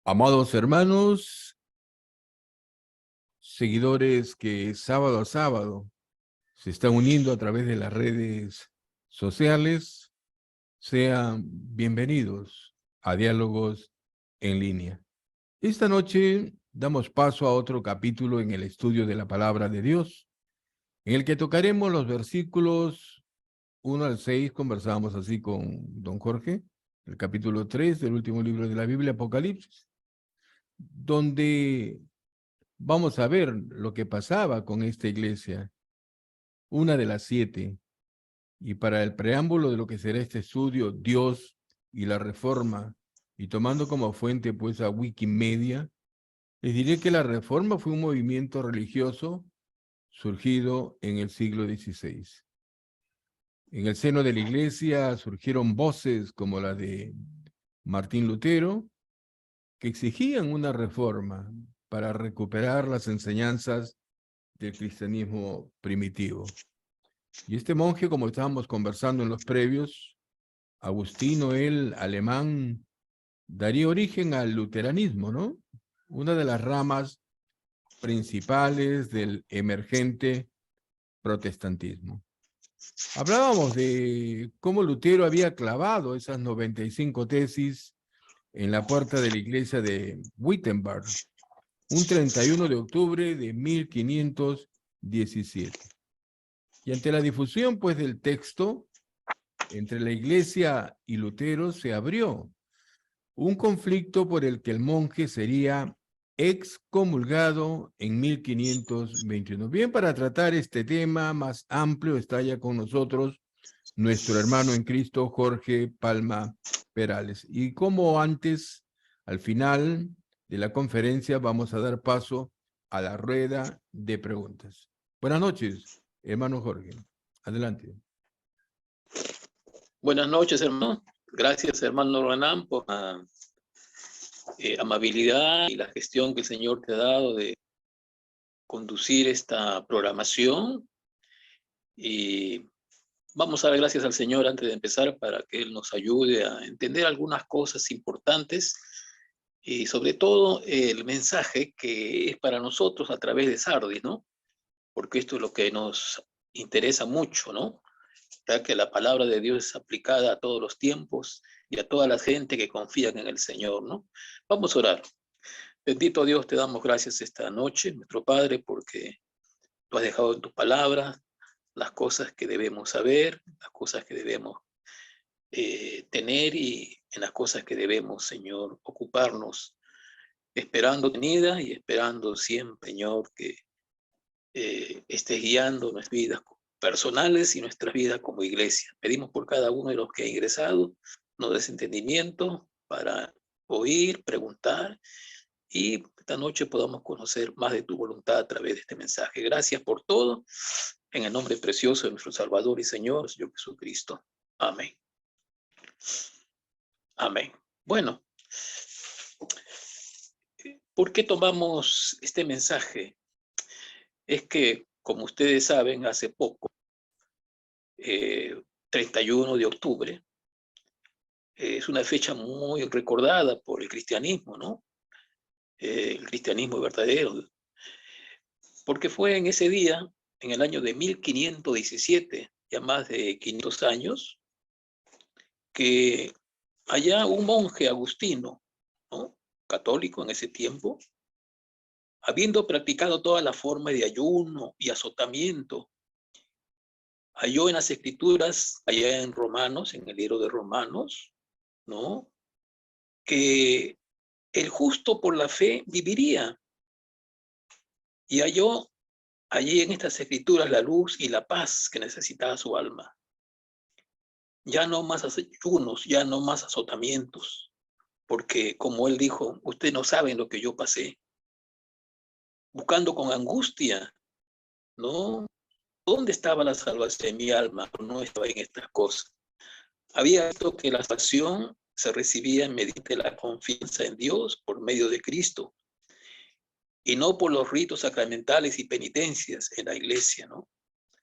Amados hermanos, seguidores que sábado a sábado se están uniendo a través de las redes sociales, sean bienvenidos a Diálogos en Línea. Esta noche damos paso a otro capítulo en el estudio de la Palabra de Dios, en el que tocaremos los versículos 1 al 6, conversábamos así con don Jorge, el capítulo 3 del último libro de la Biblia, Apocalipsis, donde vamos a ver lo que pasaba con esta iglesia, una de las 7. Y para el preámbulo de lo que será este estudio, Dios y la Reforma, y tomando como fuente pues a Wikimedia, les diré que la Reforma fue un movimiento religioso surgido en el siglo XVI. En el seno de la iglesia surgieron voces como la de Martín Lutero, que exigían una reforma para recuperar las enseñanzas del cristianismo primitivo. Y este monje, como estábamos conversando en los previos, Agustino, el alemán, daría origen al luteranismo, ¿no? Una de las ramas principales del emergente protestantismo. Hablábamos de cómo Lutero había clavado esas 95 tesis en la puerta de la iglesia de Wittenberg, un 31 de octubre de 1517. Y ante la difusión, pues, del texto, entre la iglesia y Lutero se abrió un conflicto por el que el monje sería excomulgado en 1521. Bien, para tratar este tema más amplio está ya con nosotros nuestro hermano en Cristo, Jorge Palma Perales. Y como antes, al final de la conferencia, vamos a dar paso a la rueda de preguntas. Buenas noches, hermano Jorge. Adelante. Buenas noches, hermano. Gracias, hermano Renan, por la amabilidad y la gestión que el Señor te ha dado de conducir esta programación. Y vamos a dar gracias al Señor antes de empezar para que Él nos ayude a entender algunas cosas importantes y sobre todo el mensaje que es para nosotros a través de Sardis, ¿no? Porque esto es lo que nos interesa mucho, ¿no? Ya que la palabra de Dios es aplicada a todos los tiempos y a toda la gente que confía en el Señor, ¿no? Vamos a orar. Bendito Dios, te damos gracias esta noche, nuestro Padre, porque tú has dejado en tu palabra las cosas que debemos saber, las cosas que debemos tener y en las cosas que debemos, Señor, ocuparnos, esperando tu venida y esperando siempre, Señor, que estés guiando nuestras vidas personales y nuestras vidas como iglesia. Pedimos por cada uno de los que ha ingresado, nos des entendimiento para oír, preguntar y esta noche podamos conocer más de tu voluntad a través de este mensaje. Gracias por todo, en el nombre precioso de nuestro Salvador y Señor Jesucristo. Amén. Amén. Bueno, ¿por qué tomamos este mensaje? Es que, como ustedes saben, hace poco, 31 de octubre, es una fecha muy recordada por el cristianismo, ¿no? El cristianismo verdadero, porque fue en ese día, en el año de 1517, ya más de 500 años, que allá un monje agustino, ¿no? Católico en ese tiempo, habiendo practicado toda la forma de ayuno y azotamiento, halló en las escrituras, allá en Romanos, en el libro de Romanos, ¿no? Que el justo por la fe viviría. Y halló allí en estas escrituras la luz y la paz que necesitaba su alma. Ya no más ayunos, ya no más azotamientos, porque como él dijo, ustedes no saben lo que yo pasé. Buscando con angustia, ¿no? ¿Dónde estaba la salvación de mi alma? No estaba en estas cosas. Había visto que la salvación se recibía mediante la confianza en Dios por medio de Cristo y no por los ritos sacramentales y penitencias en la iglesia, ¿no?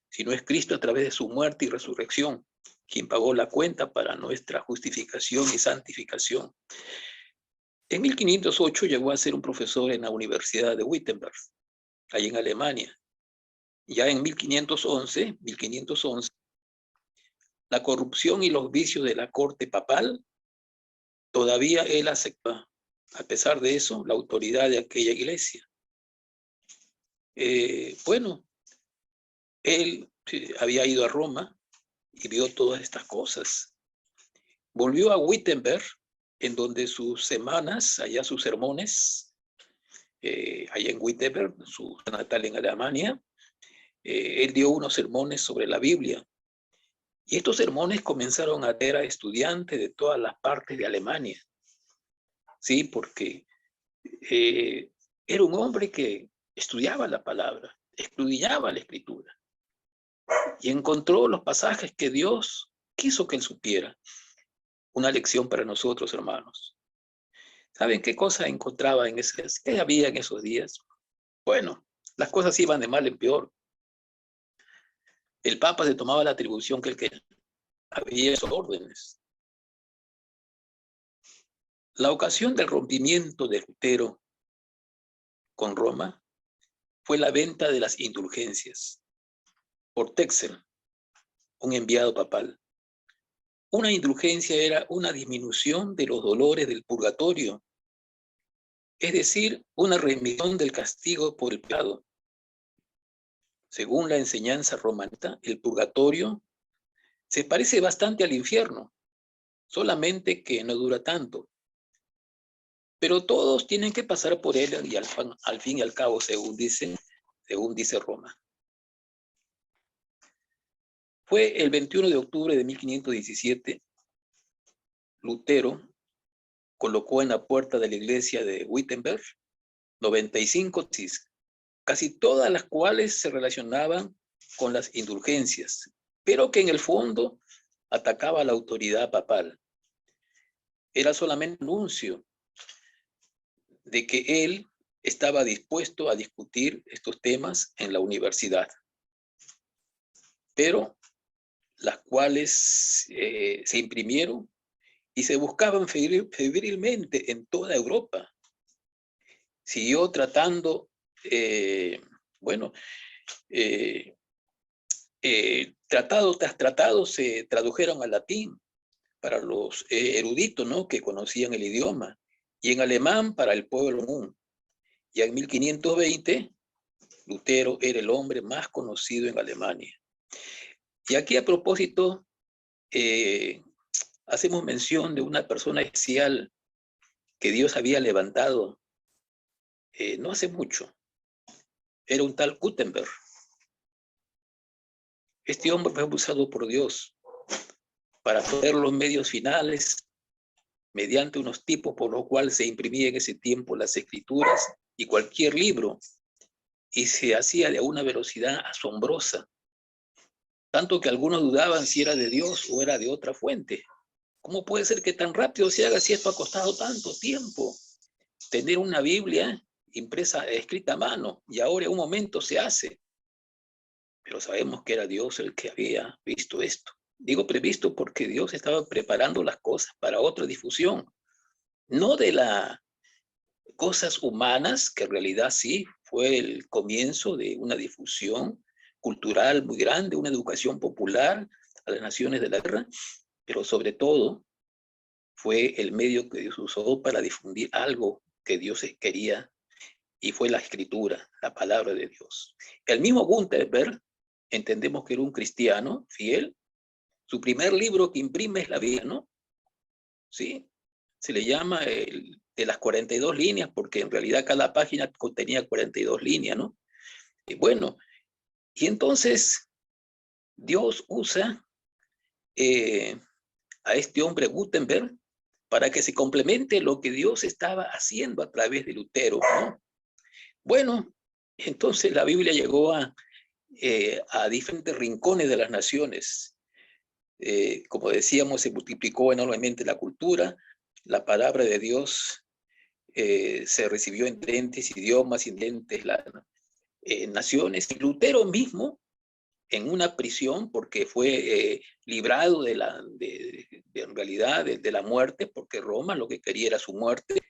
Sino es Cristo a través de su muerte y resurrección quien pagó la cuenta para nuestra justificación y santificación. En 1508 llegó a ser un profesor en la Universidad de Wittenberg, ahí en Alemania. Ya en 1511, la corrupción y los vicios de la corte papal, todavía él aceptaba, a pesar de eso, la autoridad de aquella iglesia. Bueno, él había ido a Roma y vio todas estas cosas. Volvió a Wittenberg, en donde sus semanas, allá sus sermones, allá en Wittenberg, su natal en Alemania, él dio unos sermones sobre la Biblia. Y estos sermones comenzaron a atraer a estudiantes de todas las partes de Alemania. Sí, porque era un hombre que estudiaba la palabra, estudiaba la escritura. Y encontró los pasajes que Dios quiso que él supiera. Una lección para nosotros, hermanos. ¿Saben qué cosa encontraba en qué había en esos días? Bueno, las cosas iban de mal en peor. El Papa se tomaba la atribución que él había esos órdenes. La ocasión del rompimiento de Lutero con Roma fue la venta de las indulgencias por Texel, un enviado papal. Una indulgencia era una disminución de los dolores del purgatorio, es decir, una remisión del castigo por el pecado. Según la enseñanza romana, el purgatorio se parece bastante al infierno, solamente que no dura tanto. Pero todos tienen que pasar por él y al fin y al cabo, según dice Roma. Fue el 21 de octubre de 1517, Lutero colocó en la puerta de la iglesia de Wittenberg 95 tesis, casi todas las cuales se relacionaban con las indulgencias, pero que en el fondo atacaba a la autoridad papal. Era solamente un anuncio de que él estaba dispuesto a discutir estos temas en la universidad, pero las cuales se imprimieron y se buscaban febrilmente en toda Europa. Siguió tratando, tratado tras tratado se tradujeron al latín para los eruditos, ¿no?, que conocían el idioma, y en alemán para el pueblo común. Ya en 1520, Lutero era el hombre más conocido en Alemania. Y aquí, a propósito, hacemos mención de una persona especial que Dios había levantado no hace mucho. Era un tal Gutenberg. Este hombre fue usado por Dios para poner los medios finales mediante unos tipos por los cuales se imprimía en ese tiempo las escrituras y cualquier libro, y se hacía de una velocidad asombrosa, tanto que algunos dudaban si era de Dios o era de otra fuente. ¿Cómo puede ser que tan rápido se haga si esto ha costado tanto tiempo? Tener una Biblia impresa, escrita a mano, y ahora en un momento se hace. Pero sabemos que era Dios el que había visto esto. Digo previsto porque Dios estaba preparando las cosas para otra difusión, no de las cosas humanas, que en realidad sí fue el comienzo de una difusión cultural muy grande, una educación popular a las naciones de la tierra, pero sobre todo fue el medio que Dios usó para difundir algo que Dios quería, y fue la escritura, la palabra de Dios. El mismo Gutenberg, entendemos que era un cristiano fiel. Su primer libro que imprime es la Biblia, ¿no? ¿Sí? Se le llama de las 42 líneas, porque en realidad cada página contenía 42 líneas, ¿no? Y bueno, y entonces Dios usa a este hombre Gutenberg para que se complemente lo que Dios estaba haciendo a través de Lutero, ¿no? Bueno, entonces la Biblia llegó a diferentes rincones de las naciones. Como decíamos, se multiplicó enormemente la cultura, la palabra de Dios se recibió en diferentes idiomas, en diferentes naciones. Y Lutero mismo, en una prisión, porque fue librado en realidad de la muerte, porque Roma lo que quería era su muerte,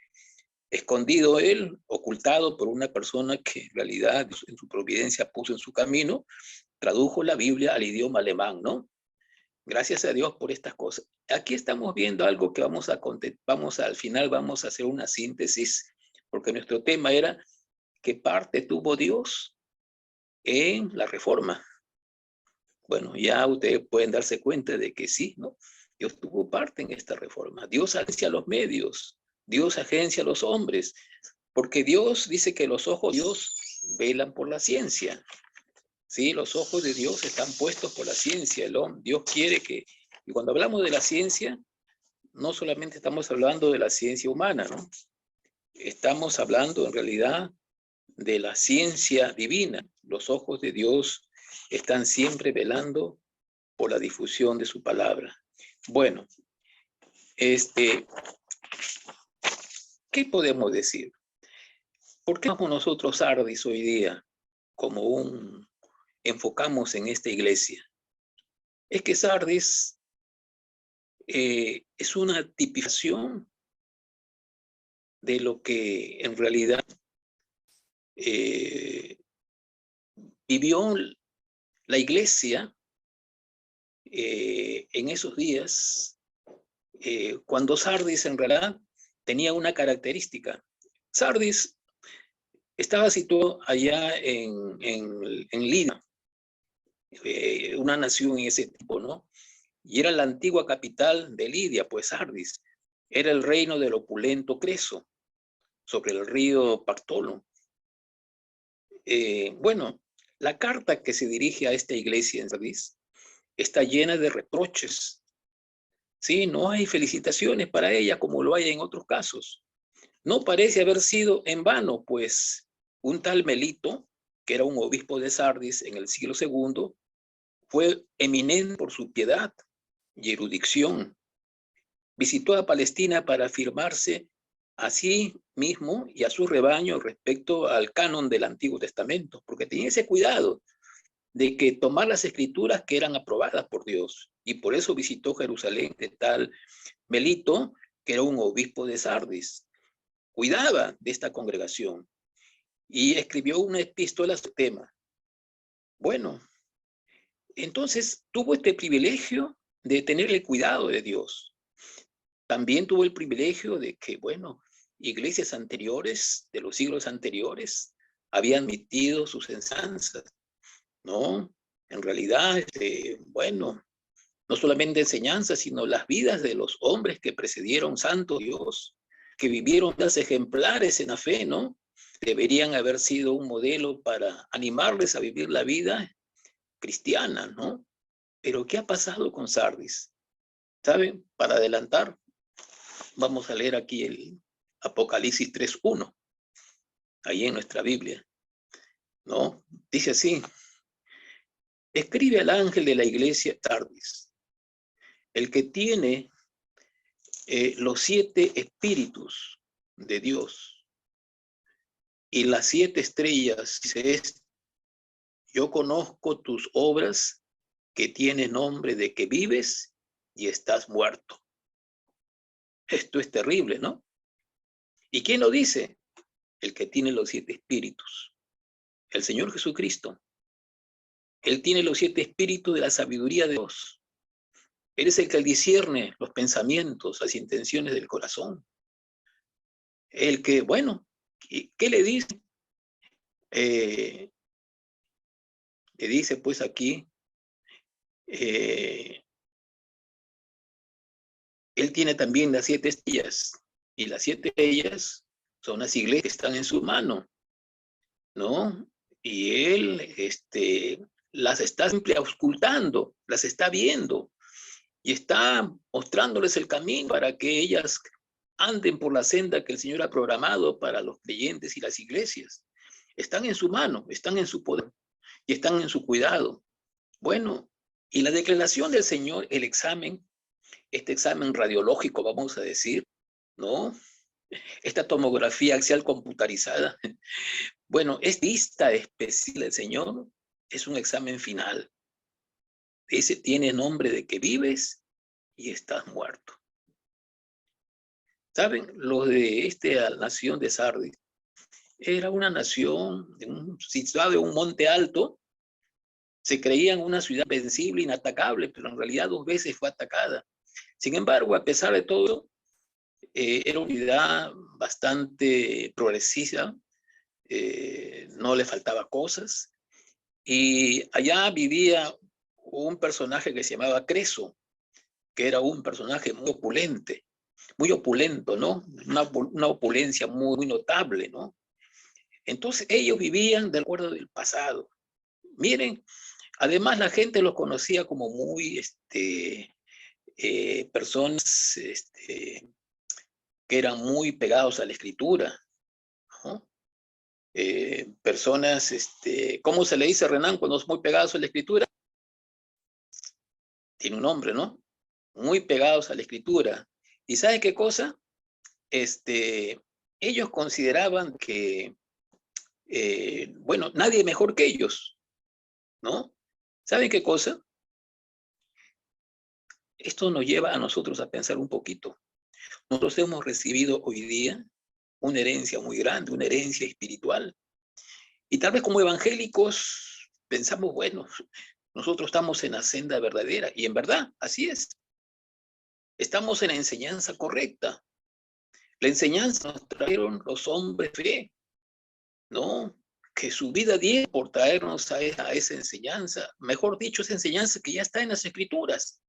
escondido él, ocultado por una persona que en realidad en su providencia puso en su camino, tradujo la Biblia al idioma alemán, ¿no? Gracias a Dios por estas cosas. Aquí estamos viendo algo que al final vamos a hacer una síntesis, porque nuestro tema era ¿qué parte tuvo Dios en la reforma? Bueno, ya ustedes pueden darse cuenta de que sí, ¿no? Dios tuvo parte en esta reforma. Dios agencia los medios, Dios agencia a los hombres, porque Dios dice que los ojos de Dios velan por la ciencia. Sí, los ojos de Dios están puestos por la ciencia. Dios quiere que, y cuando hablamos de la ciencia, no solamente estamos hablando de la ciencia humana, ¿no? Estamos hablando en realidad de la ciencia divina. Los ojos de Dios están siempre velando por la difusión de su palabra. Bueno, ¿qué podemos decir? ¿Por qué nosotros Sardis hoy día enfocamos en esta iglesia? Es que Sardis es una tipificación de lo que en realidad vivió la iglesia en esos días, cuando Sardis en realidad tenía una característica. Sardis estaba situado allá en Lidia, una nación en ese tipo, ¿no? Y era la antigua capital de Lidia, pues Sardis. Era el reino del opulento Creso, sobre el río Pactolo. Bueno, la carta que se dirige a esta iglesia en Sardis está llena de reproches. Sí, no hay felicitaciones para ella como lo hay en otros casos. No parece haber sido en vano, pues un tal Melito, que era un obispo de Sardis en el siglo II, fue eminente por su piedad y erudición. Visitó a Palestina para afirmarse a sí mismo y a su rebaño respecto al canon del Antiguo Testamento, porque tenía ese cuidado de que tomar las escrituras que eran aprobadas por Dios. Y por eso visitó Jerusalén de tal Melito, que era un obispo de Sardis. Cuidaba de esta congregación y escribió una epístola a su tema. Bueno, entonces tuvo este privilegio de tener el cuidado de Dios. También tuvo el privilegio de que, bueno, iglesias anteriores, de los siglos anteriores, habían admitido sus enseñanzas, ¿no? En realidad, bueno, no solamente enseñanzas, sino las vidas de los hombres que precedieron Santo Dios, que vivieron las ejemplares en la fe, ¿no? Deberían haber sido un modelo para animarles a vivir la vida cristiana, ¿no? Pero ¿qué ha pasado con Sardis? ¿Saben? Para adelantar, vamos a leer aquí el Apocalipsis 3:1, ahí en nuestra Biblia, ¿no? Dice así: escribe al ángel de la iglesia Sardis, el que tiene los 7 espíritus de Dios y las 7 estrellas, dice esto: yo conozco tus obras, que tienes nombre de que vives y estás muerto. Esto es terrible, ¿no? ¿Y quién lo dice? El que tiene los 7 espíritus, el Señor Jesucristo. Él tiene los 7 espíritus de la sabiduría de Dios. Él es el que discierne los pensamientos, las intenciones del corazón. El que, bueno, ¿qué le dice? Le dice pues aquí, él tiene también las 7 estrellas, y las 7 estrellas son las iglesias que están en su mano, ¿no? Y él las está siempre auscultando, las está viendo, y está mostrándoles el camino para que ellas anden por la senda que el Señor ha programado para los creyentes y las iglesias. Están en su mano, están en su poder y están en su cuidado. Bueno, y la declaración del Señor, el examen, este examen radiológico, vamos a decir, ¿no? Esta tomografía axial computarizada. Bueno, esta lista especial del Señor es un examen final. Ese tiene nombre de que vives y estás muerto. ¿Saben? Los de esta nación de Sardis era una nación situada en un monte alto. Se creían una ciudad vencible, inatacable, pero en realidad 2 veces fue atacada. Sin embargo, a pesar de todo, era una ciudad bastante progresista, no le faltaba cosas. Y allá vivía un personaje que se llamaba Creso, que era un personaje muy opulento, ¿no? Una opulencia muy, muy notable, ¿no? Entonces ellos vivían del recuerdo del pasado. Miren, además la gente los conocía como muy, personas que eran muy pegados a la escritura, ¿no? Personas, ¿cómo se le dice, Renan, cuando son muy pegados a la escritura? Tiene un nombre, ¿no? Muy pegados a la escritura. ¿Y sabe qué cosa? Ellos consideraban que, bueno, nadie mejor que ellos, ¿no? ¿Saben qué cosa? Esto nos lleva a nosotros a pensar un poquito. Nosotros hemos recibido hoy día una herencia muy grande, una herencia espiritual. Y tal vez como evangélicos pensamos, bueno, nosotros estamos en la senda verdadera. Y en verdad, así es. Estamos en la enseñanza correcta. La enseñanza nos trajeron los hombres de fe, ¿no? Que su vida dieron por traernos a esa enseñanza. Mejor dicho, esa enseñanza que ya está en las Escrituras,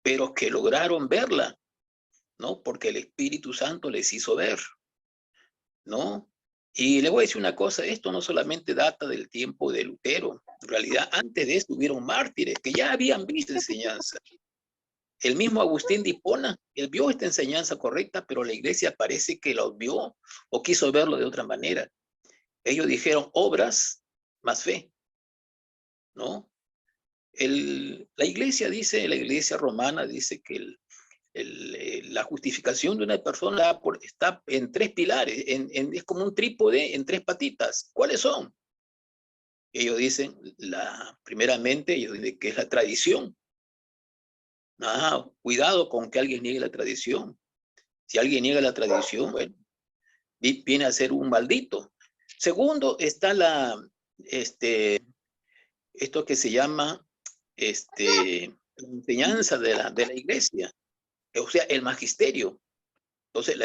pero que lograron verla, ¿no? Porque el Espíritu Santo les hizo ver, ¿no? Y le voy a decir una cosa, esto no solamente data del tiempo de Lutero, en realidad antes de esto hubieron mártires que ya habían visto enseñanza. El mismo Agustín de Hipona, él vio esta enseñanza correcta, pero la iglesia parece que lo vio o quiso verlo de otra manera. Ellos dijeron obras más fe, ¿no? La iglesia dice, la iglesia romana dice que la justificación de una persona está en 3 pilares, es como un trípode en 3 patitas. ¿Cuáles son? Ellos dicen, primeramente, ellos dicen que es la tradición. Cuidado con que alguien niegue la tradición. Si alguien niega la tradición, bueno, viene a ser un maldito. Segundo, está esto que se llama la enseñanza de la iglesia, o sea, el magisterio. Entonces,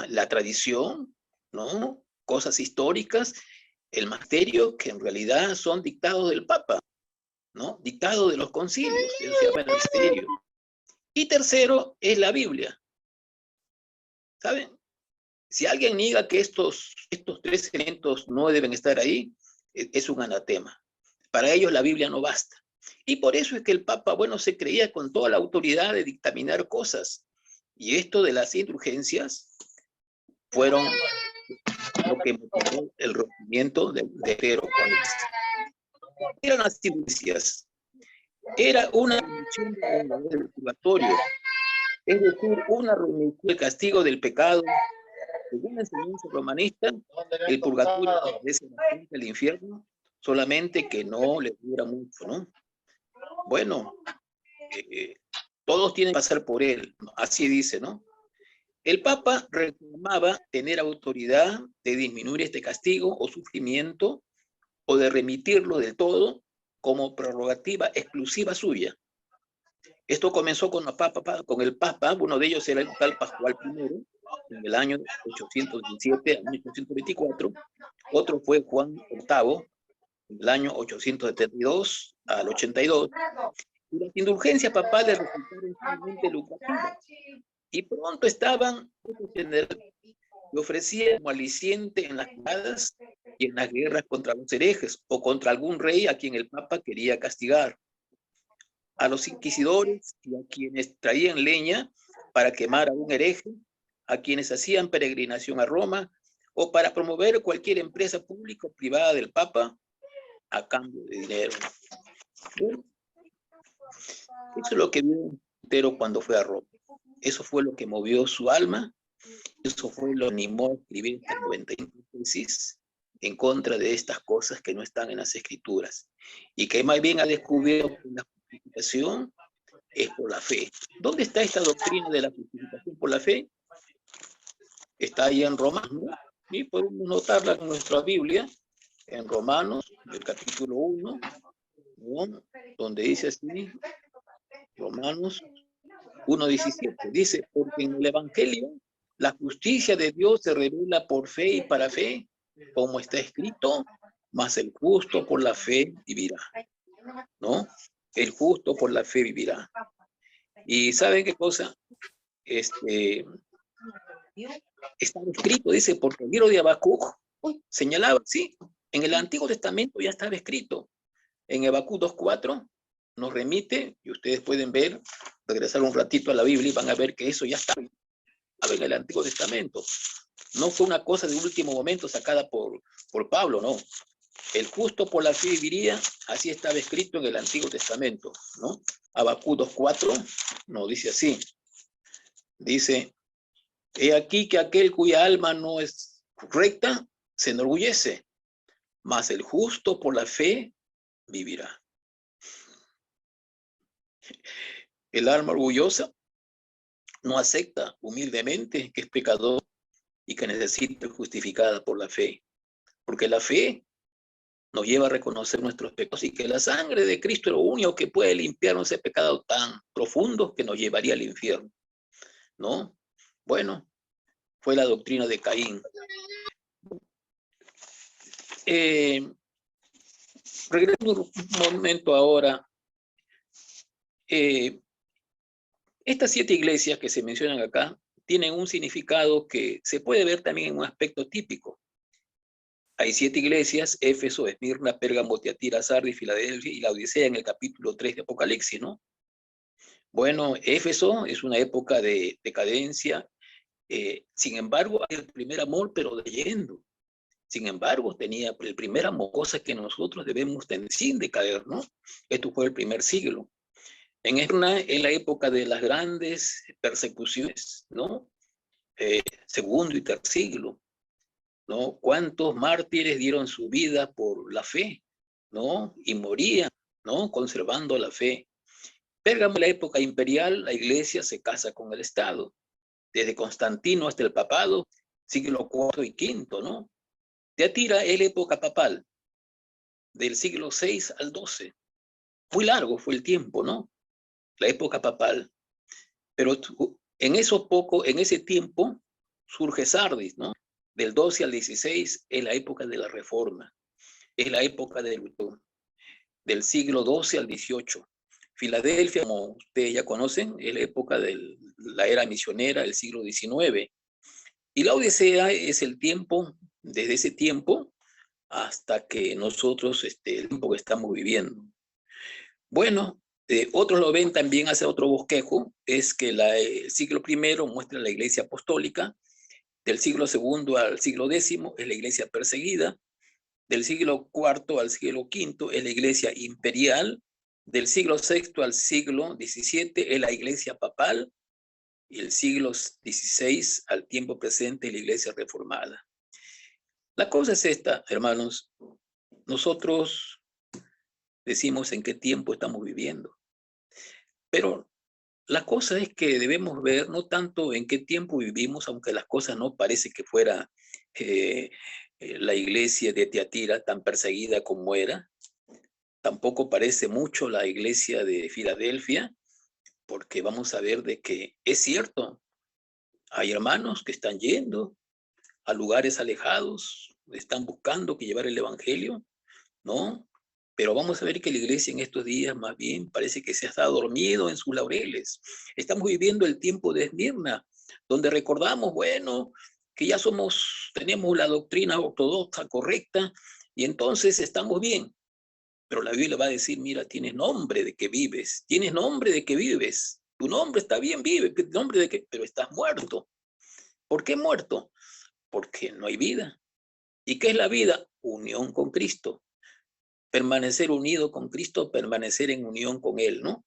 la tradición, ¿no? Cosas históricas, el magisterio que en realidad son dictados del Papa, ¿no? Dictados de los concilios, eso se llama el magisterio. Y tercero es la Biblia. ¿Saben? Si alguien niega que estos 3 elementos no deben estar ahí, es un anatema. Para ellos la Biblia no basta. Y por eso es que el Papa, bueno, se creía con toda la autoridad de dictaminar cosas. Y esto de las indulgencias fueron lo que motivó el rompimiento de Lutero con esto. Eran las indulgencias. Era una remisión del purgatorio. Es decir, una remisión del castigo del pecado. Según la enseñanza romanista, el purgatorio es el infierno, solamente que no le dura mucho, ¿no? Bueno, todos tienen que pasar por él, ¿no? Así dice, ¿no? El Papa reclamaba tener autoridad de disminuir este castigo o sufrimiento o de remitirlo del todo como prerrogativa exclusiva suya. Esto comenzó con el Papa, uno de ellos era el tal Pascual I, en el año 817 a 1824, otro fue Juan VIII, en el año 872 al 82, y las indulgencias papales resultaron sumamente lucrativas, y pronto estaban y ofrecían como aliciente en las cruzadas y en las guerras contra los herejes o contra algún rey a quien el Papa quería castigar. A los inquisidores y a quienes traían leña para quemar a un hereje, a quienes hacían peregrinación a Roma, o para promover cualquier empresa pública o privada del Papa a cambio de dinero. Bueno, eso es lo que vio Lutero cuando fue a Roma. Eso fue lo que movió su alma, eso fue lo que animó a escribir estas 95 tesis en contra de estas cosas que no están en las Escrituras, y que más bien ha descubierto que la justificación es por la fe. ¿Dónde está esta doctrina de la justificación por la fe? está ahí en Romanos, ¿no? Y podemos notarla en nuestra Biblia, en Romanos, el capítulo 1, ¿no? Donde dice así, Romanos 1:17, dice, porque en el Evangelio la justicia de Dios se revela por fe y para fe, como está escrito, mas el justo por la fe vivirá, ¿no? El justo por la fe vivirá. Y ¿saben qué cosa? Está escrito, dice, porque el libro de Habacuc señalaba, sí, en el Antiguo Testamento ya estaba escrito. En Habacuc 2:4 nos remite, y ustedes pueden ver, regresar un ratito a la Biblia y van a ver que eso ya estaba en el Antiguo Testamento. No fue una cosa de último momento sacada por Pablo, no. El justo por la fe viviría, así estaba escrito en el Antiguo Testamento, ¿no? Habacuc 2:4 nos dice así. Dice, he aquí que aquel cuya alma no es recta se enorgullece, mas el justo por la fe vivirá. El alma orgullosa no acepta humildemente que es pecador y que necesita ser justificada por la fe, porque la fe nos lleva a reconocer nuestros pecados y que la sangre de Cristo es lo único que puede limpiarnos ese pecado tan profundo que nos llevaría al infierno, ¿no? Bueno, fue la doctrina de Caín. Regresando un momento ahora, estas 7 iglesias que se mencionan acá tienen un significado que se puede ver también en un aspecto típico. Hay 7 iglesias, Éfeso, Esmirna, Pérgamo, Tiatira, Sardis, Filadelfia y la Odisea en el capítulo 3 de Apocalipsis, ¿no? Bueno, Éfeso es una época de decadencia, sin embargo, hay el primer amor, pero leyendo. Sin embargo, tenía el primer amor, cosa que nosotros debemos tener sin decaer, ¿no? Esto fue el primer siglo. En Esmirna, en la época de las grandes persecuciones, ¿no? Segundo y tercer siglo, ¿no? ¿Cuántos mártires dieron su vida por la fe, ¿no? Y morían, ¿no? Conservando la fe. Pérgamo, en la época imperial, la iglesia se casa con el Estado. Desde Constantino hasta el papado, siglo IV y V, ¿no? Tiatira es la época papal, del siglo VI al XII. Muy largo fue el tiempo, ¿no? La época papal. Pero en ese tiempo surge Sardis, ¿no? Del 12 al 16 es la época de la Reforma. Es la época del siglo XII al XVIII. Filadelfia, como ustedes ya conocen, es la época de la era misionera, el siglo XIX. Y la Odisea es el tiempo, desde ese tiempo hasta que nosotros, el tiempo que estamos viviendo. Bueno, otros lo ven también hacia otro bosquejo, es que el siglo I muestra la iglesia apostólica, del siglo II al siglo X es la iglesia perseguida, del siglo IV al siglo V es la iglesia imperial, del siglo VI al siglo XVII es la iglesia papal, y el siglo XVI al tiempo presente es la iglesia reformada. La cosa es esta, hermanos, nosotros decimos en qué tiempo estamos viviendo, pero la cosa es que debemos ver no tanto en qué tiempo vivimos, aunque las cosas no parece que fuera la iglesia de Tiatira tan perseguida como era, tampoco parece mucho la iglesia de Filadelfia, porque vamos a ver de que es cierto, hay hermanos que están yendo a lugares alejados, están buscando que llevar el evangelio, ¿no? Pero vamos a ver que la iglesia en estos días más bien parece que se ha estado dormido en sus laureles. Estamos viviendo el tiempo de Esmirna, donde recordamos, bueno, que ya tenemos la doctrina ortodoxa correcta y entonces estamos bien. Pero la Biblia va a decir, mira, tienes nombre de que vives, tienes nombre de que vives, tu nombre está bien, vive, nombre de que, pero estás muerto. ¿Por qué muerto? Porque no hay vida. ¿Y qué es la vida? Unión con Cristo. Permanecer unido con Cristo, permanecer en unión con Él, ¿no?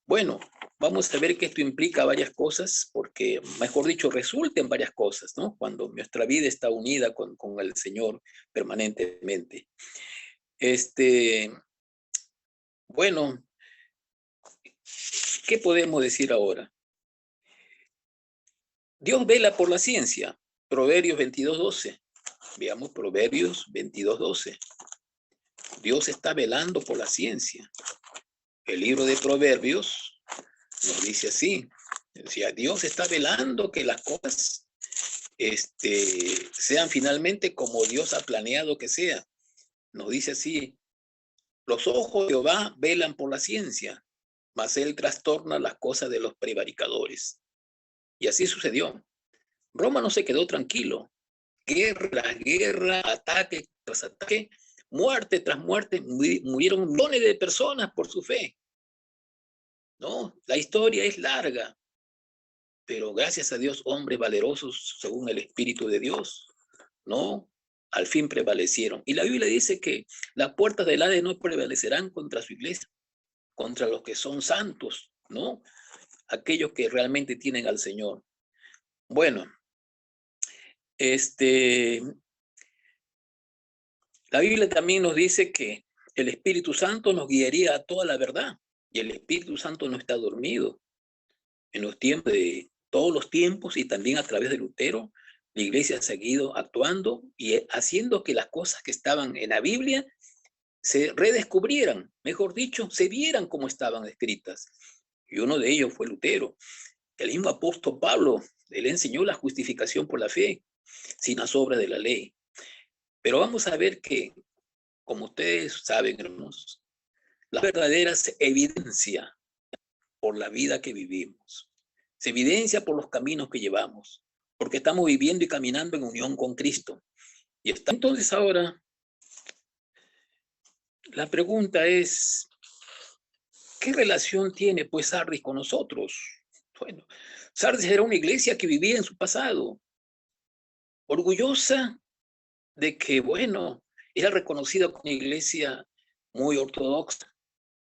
Bueno, vamos a ver que esto implica varias cosas, porque, mejor dicho, resulta en varias cosas, ¿no? Cuando nuestra vida está unida con el Señor permanentemente. Bueno, ¿qué podemos decir ahora? Dios vela por la ciencia. Proverbios 22:12. Veamos Proverbios 22:12. Dios está velando por la ciencia. El libro de Proverbios nos dice así. Decía, Dios está velando que las cosas sean finalmente como Dios ha planeado que sea. Nos dice así, los ojos de Jehová velan por la ciencia, mas él trastorna las cosas de los prevaricadores. Y así sucedió. Roma no se quedó tranquilo. Guerra, guerra, ataque tras ataque, muerte tras muerte, murieron millones de personas por su fe. ¿No? La historia es larga, pero gracias a Dios, hombres valerosos según el Espíritu de Dios, ¿no? Al fin prevalecieron. Y la Biblia dice que las puertas del Hades no prevalecerán contra su iglesia, contra los que son santos, ¿no? Aquellos que realmente tienen al Señor. Bueno, la Biblia también nos dice que el Espíritu Santo nos guiaría a toda la verdad. Y el Espíritu Santo no está dormido. En los tiempos de todos los tiempos y también a través de Lutero, la iglesia ha seguido actuando y haciendo que las cosas que estaban en la Biblia se redescubrieran, mejor dicho, se vieran como estaban escritas. Y uno de ellos fue Lutero. El mismo apóstol Pablo, él enseñó la justificación por la fe, sin las obras de la ley. Pero vamos a ver que, como ustedes saben, hermanos, la verdadera se evidencia por la vida que vivimos. Se evidencia por los caminos que llevamos, porque estamos viviendo y caminando en unión con Cristo. Y está entonces ahora, la pregunta es, ¿qué relación tiene pues Sardis con nosotros? Bueno, Sardis era una iglesia que vivía en su pasado, orgullosa de que, bueno, era reconocida como una iglesia muy ortodoxa,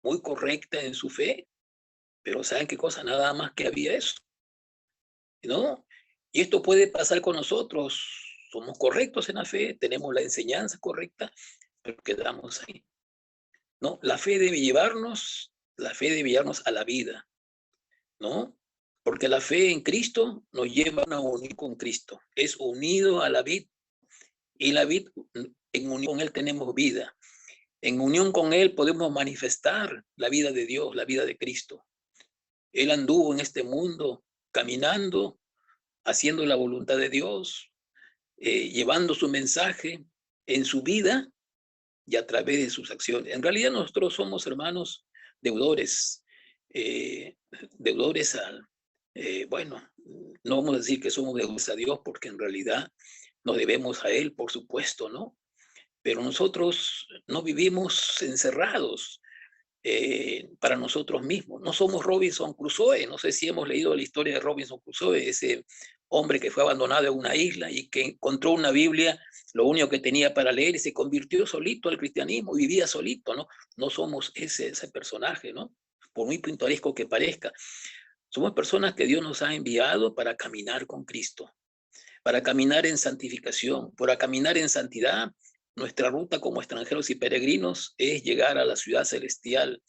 muy correcta en su fe, pero ¿saben qué cosa? Nada más que había eso, ¿no? Y esto puede pasar con nosotros. Somos correctos en la fe, tenemos la enseñanza correcta, pero quedamos ahí, ¿no? La fe debe llevarnos a la vida, ¿no? Porque la fe en Cristo nos lleva a unir con Cristo. Es unido a la vid, y la vid, en unión con Él tenemos vida. En unión con Él podemos manifestar la vida de Dios, la vida de Cristo. Él anduvo en este mundo caminando, haciendo la voluntad de Dios, llevando su mensaje en su vida y a través de sus acciones. En realidad nosotros somos, hermanos, deudores, deudores al, bueno, no vamos a decir que somos deudores a Dios porque en realidad nos debemos a Él, por supuesto, ¿no? Pero nosotros no vivimos encerrados para nosotros mismos. No somos Robinson Crusoe. No sé si hemos leído la historia de Robinson Crusoe, ese hombre que fue abandonado en una isla y que encontró una Biblia, lo único que tenía para leer, y se convirtió solito al cristianismo y vivía solito, ¿no? No somos ese personaje, ¿no? Por muy pintoresco que parezca. Somos personas que Dios nos ha enviado para caminar con Cristo, para caminar en santificación, para caminar en santidad. Nuestra ruta como extranjeros y peregrinos es llegar a la ciudad celestial.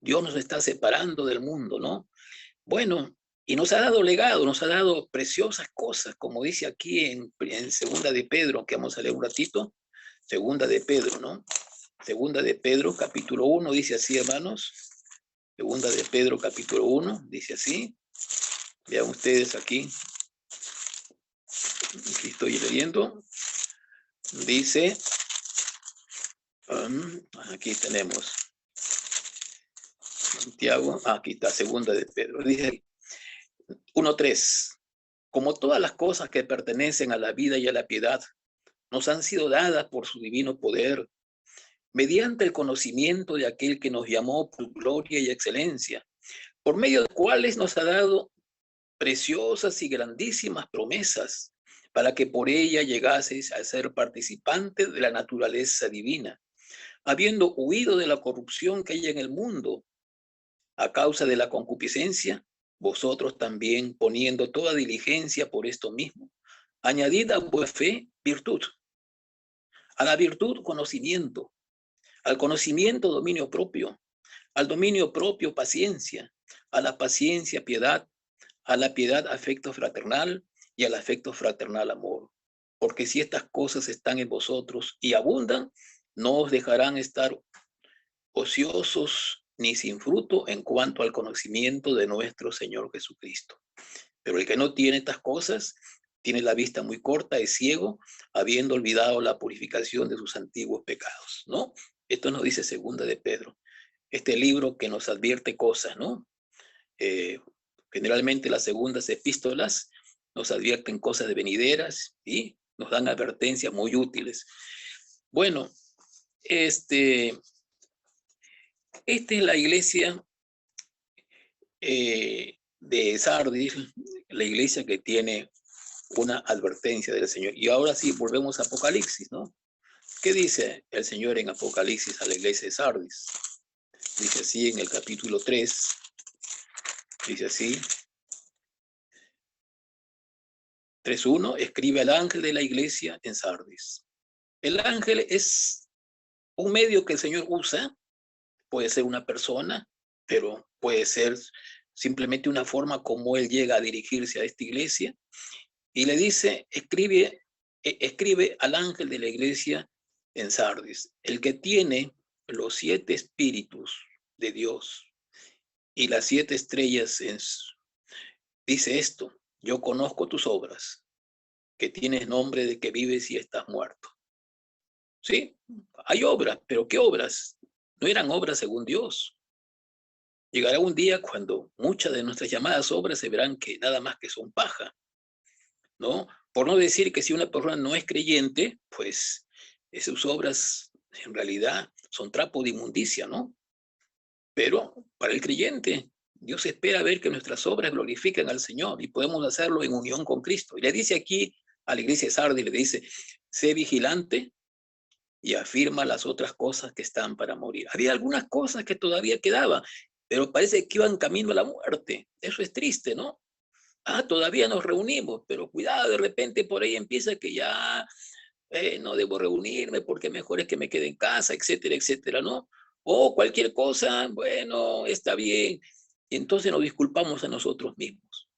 Dios nos está separando del mundo, ¿no? Bueno, y nos ha dado legado, nos ha dado preciosas cosas, como dice aquí en Segunda de Pedro, que vamos a leer un ratito. Segunda de Pedro, ¿no? Segunda de Pedro, capítulo 1, dice así, hermanos. Segunda de Pedro, capítulo 1, dice así. Vean ustedes aquí. Aquí estoy leyendo. Dice, aquí tenemos Santiago, aquí está, segunda de Pedro, dice 1:3, como todas las cosas que pertenecen a la vida y a la piedad, nos han sido dadas por su divino poder, mediante el conocimiento de aquel que nos llamó por gloria y excelencia, por medio de cuales nos ha dado preciosas y grandísimas promesas, para que por ella llegaseis a ser participantes de la naturaleza divina, habiendo huido de la corrupción que hay en el mundo, a causa de la concupiscencia, vosotros también, poniendo toda diligencia por esto mismo, añadid a vuestra fe virtud, a la virtud conocimiento, al conocimiento dominio propio, al dominio propio paciencia, a la paciencia piedad, a la piedad afecto fraternal, y al afecto fraternal amor. Porque si estas cosas están en vosotros y abundan, no os dejarán estar ociosos ni sin fruto en cuanto al conocimiento de nuestro Señor Jesucristo. Pero el que no tiene estas cosas tiene la vista muy corta, es ciego, habiendo olvidado la purificación de sus antiguos pecados, ¿no? Esto nos dice Segunda de Pedro, este libro que nos advierte cosas, ¿no? Generalmente las segundas epístolas nos advierten cosas de venideras y nos dan advertencias muy útiles. Bueno, esta es la iglesia de Sardis, la iglesia que tiene una advertencia del Señor. Y ahora sí, volvemos a Apocalipsis, ¿no? ¿Qué dice el Señor en Apocalipsis a la iglesia de Sardis? Dice así en el capítulo 3, dice así, 3:1, escribe al ángel de la iglesia en Sardis. El ángel es un medio que el Señor usa, puede ser una persona, pero puede ser simplemente una forma como Él llega a dirigirse a esta iglesia, y le dice, escribe al ángel de la iglesia en Sardis, el que tiene los 7 espíritus de Dios y las 7 estrellas, dice esto, yo conozco tus obras, que tienes nombre de que vives y estás muerto. Sí, hay obras, pero ¿qué obras? No eran obras según Dios. Llegará un día cuando muchas de nuestras llamadas obras se verán que nada más que son paja, ¿no? Por no decir que si una persona no es creyente, pues sus obras en realidad son trapo de inmundicia, ¿no? Pero para el creyente, Dios espera ver que nuestras obras glorifiquen al Señor y podemos hacerlo en unión con Cristo. Y le dice aquí a la iglesia de Sardis, le dice, sé vigilante y afirma las otras cosas que están para morir. Había algunas cosas que todavía quedaban, pero parece que iban camino a la muerte. Eso es triste, ¿no? Todavía nos reunimos, pero cuidado, de repente por ahí empieza que ya no debo reunirme porque mejor es que me quede en casa, etcétera, etcétera, ¿no? O cualquier cosa, bueno, está bien. Y entonces nos disculpamos a nosotros mismos.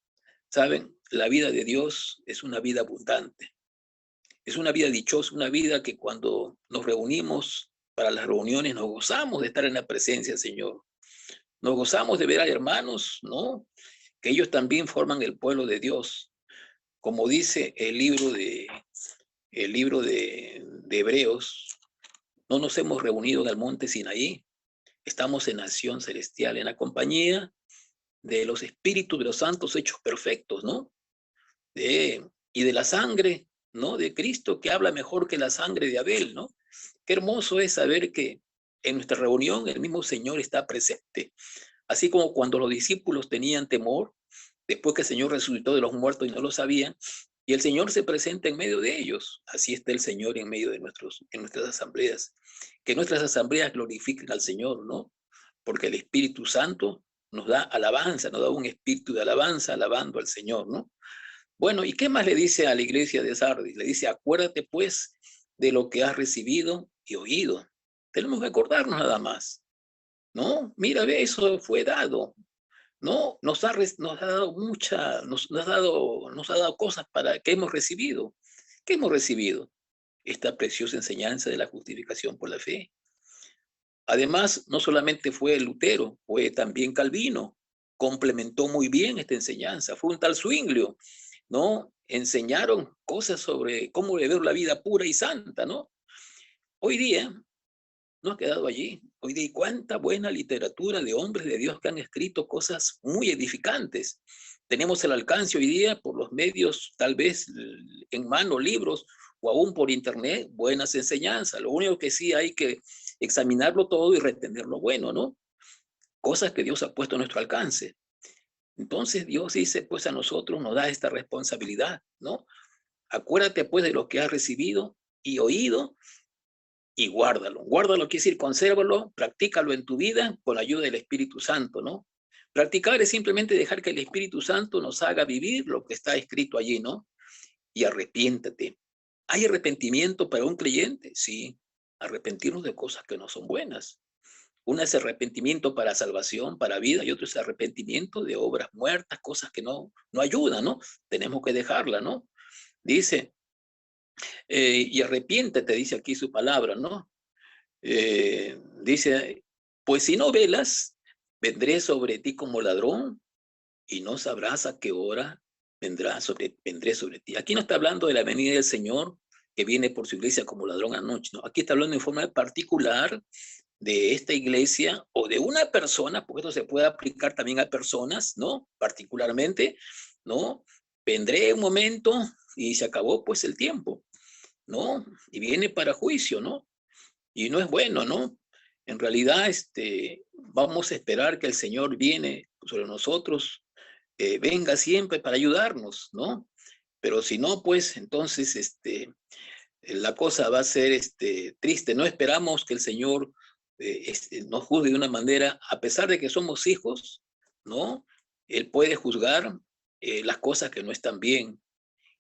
¿Saben? La vida de Dios es una vida abundante. Es una vida dichosa, una vida que cuando nos reunimos para las reuniones nos gozamos de estar en la presencia del Señor. Nos gozamos de ver a hermanos, ¿no? Que ellos también forman el pueblo de Dios. Como dice el libro de Hebreos, no nos hemos reunido en el monte Sinaí, estamos en nación celestial, en la compañía de los espíritus de los santos hechos perfectos, ¿no? Y de la sangre, ¿no? De Cristo, que habla mejor que la sangre de Abel, ¿no? Qué hermoso es saber que en nuestra reunión el mismo Señor está presente. Así como cuando los discípulos tenían temor, después que el Señor resucitó de los muertos y no lo sabían, y el Señor se presenta en medio de ellos. Así está el Señor en medio de nuestras asambleas. Que nuestras asambleas glorifiquen al Señor, ¿no? Porque el Espíritu Santo nos da alabanza, nos da un espíritu de alabanza alabando al Señor, ¿no? Bueno, ¿y qué más le dice a la iglesia de Sardis? Le dice, acuérdate pues de lo que has recibido y oído. Tenemos que acordarnos nada más, ¿no? Mira, ve, eso fue dado, ¿no? Nos ha dado nos ha dado cosas para que hemos recibido. ¿Qué hemos recibido? Esta preciosa enseñanza de la justificación por la fe. Además, no solamente fue Lutero, fue también Calvino. Complementó muy bien esta enseñanza. Fue un tal Zwinglio, ¿no? Enseñaron cosas sobre cómo vivir la vida pura y santa, ¿no? Hoy día no ha quedado allí. Hoy día hay cuánta buena literatura de hombres de Dios que han escrito cosas muy edificantes. Tenemos el alcance hoy día por los medios, tal vez en mano, libros o aún por internet, buenas enseñanzas. Lo único que sí hay que examinarlo todo y retener lo bueno, ¿no? Cosas que Dios ha puesto a nuestro alcance. Entonces Dios dice, pues a nosotros nos da esta responsabilidad, ¿no? Acuérdate pues de lo que has recibido y oído y guárdalo. Guárdalo quiere decir consérvalo, practícalo en tu vida con la ayuda del Espíritu Santo, ¿no? Practicar es simplemente dejar que el Espíritu Santo nos haga vivir lo que está escrito allí, ¿no? Y arrepiéntate. ¿Hay arrepentimiento para un creyente? Sí, arrepentirnos de cosas que no son buenas. Una es arrepentimiento para salvación, para vida, y otro es arrepentimiento de obras muertas, cosas que no ayudan, ¿no? Tenemos que dejarla, ¿no? Dice, y arrepiéntete, dice aquí su palabra, ¿no? Dice, pues si no velas, vendré sobre ti como ladrón y no sabrás a qué hora vendré sobre ti. Aquí no está hablando de la venida del Señor que viene por su iglesia como ladrón anoche, ¿no? Aquí está hablando en forma particular de esta iglesia o de una persona, porque esto se puede aplicar también a personas, ¿no? Particularmente, ¿no? Vendré un momento y se acabó pues el tiempo, ¿no? Y viene para juicio, ¿no? Y no es bueno, ¿no? En realidad, vamos a esperar que el Señor viene sobre nosotros, venga siempre para ayudarnos, ¿no? Pero si no, pues entonces, la cosa va a ser triste. No esperamos que el Señor nos juzgue de una manera, a pesar de que somos hijos, ¿no? Él puede juzgar las cosas que no están bien.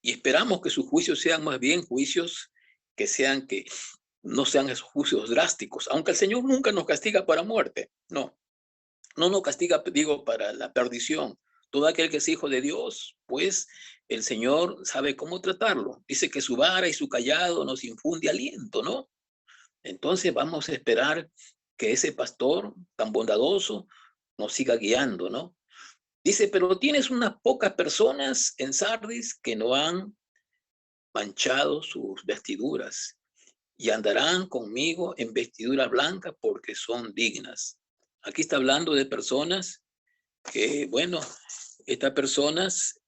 Y esperamos que sus juicios sean más bien juicios que no sean esos juicios drásticos, aunque el Señor nunca nos castiga para muerte, no nos castiga, digo, para la perdición. Todo aquel que es hijo de Dios, pues el Señor sabe cómo tratarlo. Dice que su vara y su callado nos infunde aliento, ¿no? Entonces vamos a esperar que ese pastor tan bondadoso nos siga guiando, ¿no? Dice, pero tienes unas pocas personas en Sardis que no han manchado sus vestiduras y andarán conmigo en vestiduras blancas porque son dignas. Aquí está hablando de personas que, bueno, estas personas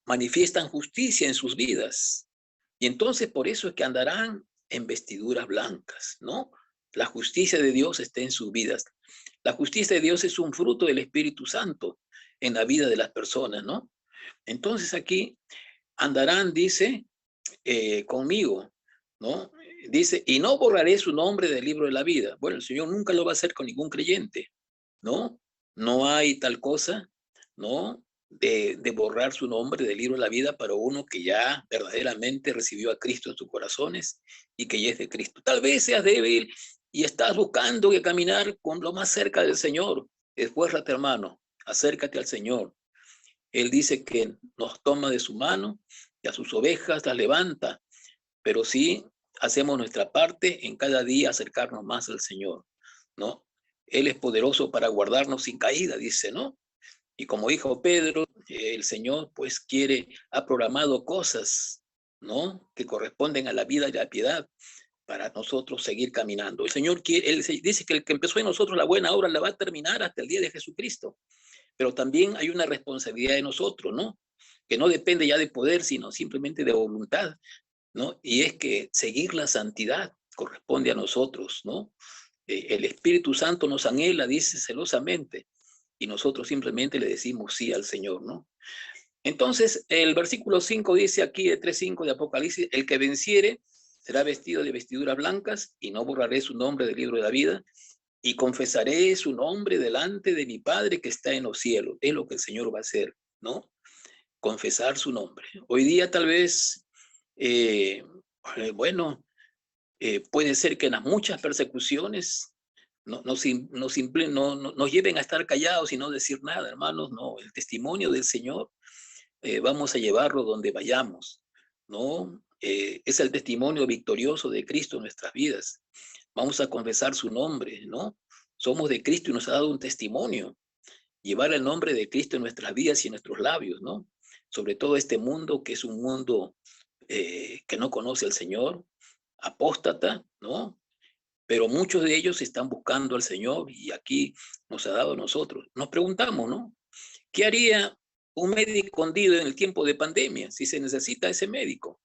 manifiestan justicia en sus vidas. Y entonces por eso es que andarán en vestiduras blancas, ¿no? La justicia de Dios está en sus vidas. La justicia de Dios es un fruto del Espíritu Santo en la vida de las personas, ¿no? Entonces aquí andarán, dice, conmigo, ¿no? Dice, y no borraré su nombre del libro de la vida. Bueno, el Señor nunca lo va a hacer con ningún creyente, ¿no? No hay tal cosa, ¿no? De borrar su nombre del libro de la vida para uno que ya verdaderamente recibió a Cristo en sus corazones y que ya es de Cristo. Tal vez seas débil y estás buscando que caminar con lo más cerca del Señor. Esfuérzate, hermano, acércate al Señor. Él dice que nos toma de su mano y a sus ovejas las levanta, pero sí hacemos nuestra parte en cada día acercarnos más al Señor, ¿no? Él es poderoso para guardarnos sin caída, dice, ¿no? Y como dijo Pedro, el Señor pues ha programado cosas, ¿no? Que corresponden a la vida y la piedad para nosotros seguir caminando. El Señor Él dice que el que empezó en nosotros la buena obra la va a terminar hasta el día de Jesucristo. Pero también hay una responsabilidad de nosotros, ¿no? Que no depende ya de poder, sino simplemente de voluntad, ¿no? Y es que seguir la santidad corresponde a nosotros, ¿no? El Espíritu Santo nos anhela, dice celosamente, y nosotros simplemente le decimos sí al Señor, ¿no? Entonces, el versículo 5 dice aquí de 3:5 de Apocalipsis, el que venciere será vestido de vestiduras blancas y no borraré su nombre del libro de la vida y confesaré su nombre delante de mi Padre que está en los cielos. Es lo que el Señor va a hacer, ¿no? Confesar su nombre. Hoy día tal vez, bueno, puede ser que en las muchas persecuciones nos lleven a estar callados y no decir nada, hermanos. No, el testimonio del Señor vamos a llevarlo donde vayamos, ¿no? Es el testimonio victorioso de Cristo en nuestras vidas. Vamos a confesar su nombre, ¿no? Somos de Cristo y nos ha dado un testimonio. Llevar el nombre de Cristo en nuestras vidas y en nuestros labios, ¿no? Sobre todo este mundo que es un mundo que no conoce al Señor, apóstata, ¿no? Pero muchos de ellos están buscando al Señor y aquí nos ha dado a nosotros. Nos preguntamos, ¿no? ¿Qué haría un médico escondido en el tiempo de pandemia si se necesita ese médico?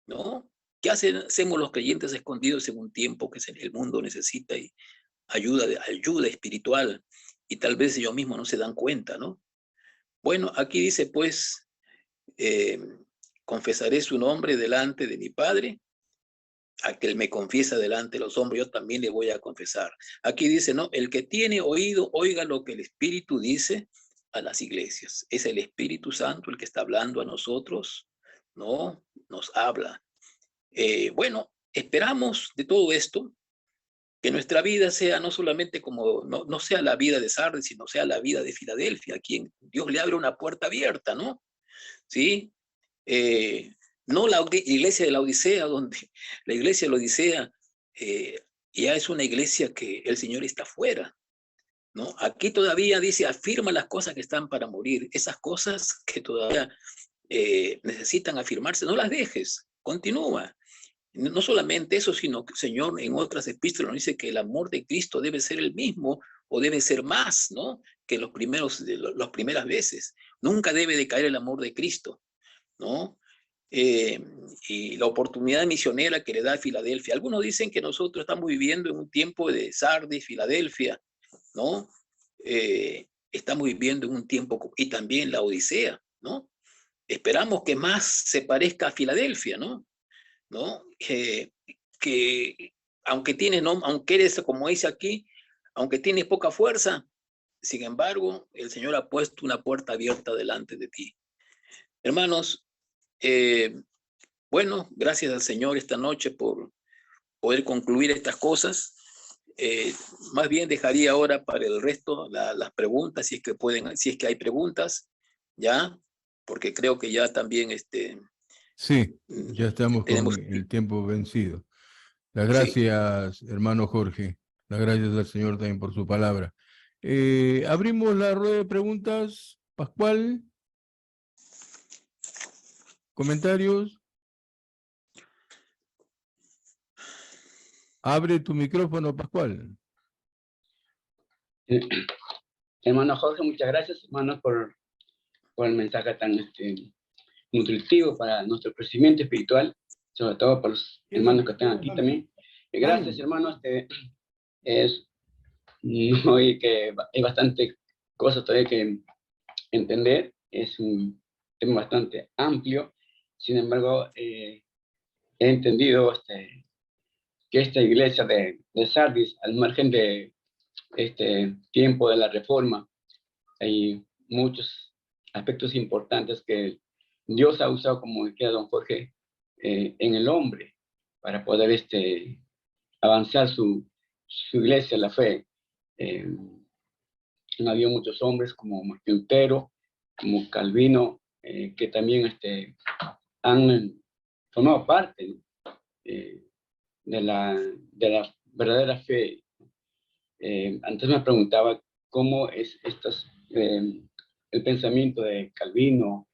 ¿No? ¿Qué hacemos los creyentes escondidos en un tiempo que el mundo necesita y ayuda espiritual y tal vez ellos mismos no se dan cuenta, ¿no? Bueno, aquí dice pues, eh, confesaré su nombre delante de mi Padre, aquel me confiesa delante de los hombres, yo también le voy a confesar. Aquí dice, ¿no? El que tiene oído, oiga lo que el Espíritu dice a las iglesias. Es el Espíritu Santo el que está hablando a nosotros, ¿no? Nos habla. Bueno, esperamos de todo esto Que nuestra vida sea no solamente como, no sea la vida de Sardis, sino sea la vida de Filadelfia, a quien Dios le abre una puerta abierta, ¿no? ¿Sí? No la iglesia de la Odisea, donde la iglesia de la Odisea ya es una iglesia que el Señor está fuera, ¿no? Aquí todavía dice, afirma las cosas que están para morir, esas cosas que todavía necesitan afirmarse, no las dejes, continúa. No solamente eso, sino que el Señor en otras epístolas nos dice que el amor de Cristo debe ser el mismo o debe ser más, ¿no? Que las primeras veces. Nunca debe de caer el amor de Cristo, ¿no? Y la oportunidad misionera que le da a Filadelfia. Algunos dicen que nosotros estamos viviendo en un tiempo de Sardis, Filadelfia, ¿no? Estamos viviendo en un tiempo, y también la Odisea, ¿no? Esperamos que más se parezca a Filadelfia, ¿no? ¿No? Que aunque tienes, ¿no? Aunque eres, como dice aquí, aunque tienes poca fuerza, sin embargo, el Señor ha puesto una puerta abierta delante de ti. Hermanos, bueno, gracias al Señor esta noche por poder concluir estas cosas. Más bien dejaría ahora para el resto las preguntas, si es que hay preguntas, ya, porque creo que ya también Sí, ya estamos con tenemos. el tiempo vencido. Las Sí. gracias, hermano Jorge. Las gracias al Señor también por su palabra. Abrimos la rueda de preguntas. Pascual, comentarios. Abre tu micrófono, Pascual. Hermano Jorge, muchas gracias, hermano, por el mensaje tan nutritivo para nuestro crecimiento espiritual, sobre todo para los hermanos que están aquí también. Gracias, hermano. Es muy que hay bastante cosas todavía que entender. Es un tema bastante amplio. Sin embargo, he entendido que esta iglesia de Sardis, al margen de este tiempo de la reforma, hay muchos aspectos importantes que Dios ha usado, como decía don Jorge, en el hombre para poder avanzar su iglesia, la fe. Ha habido muchos hombres como Martín Lutero, como Calvino, que también han formado parte, ¿no? De la verdadera fe. Antes me preguntaba cómo es el pensamiento de Calvino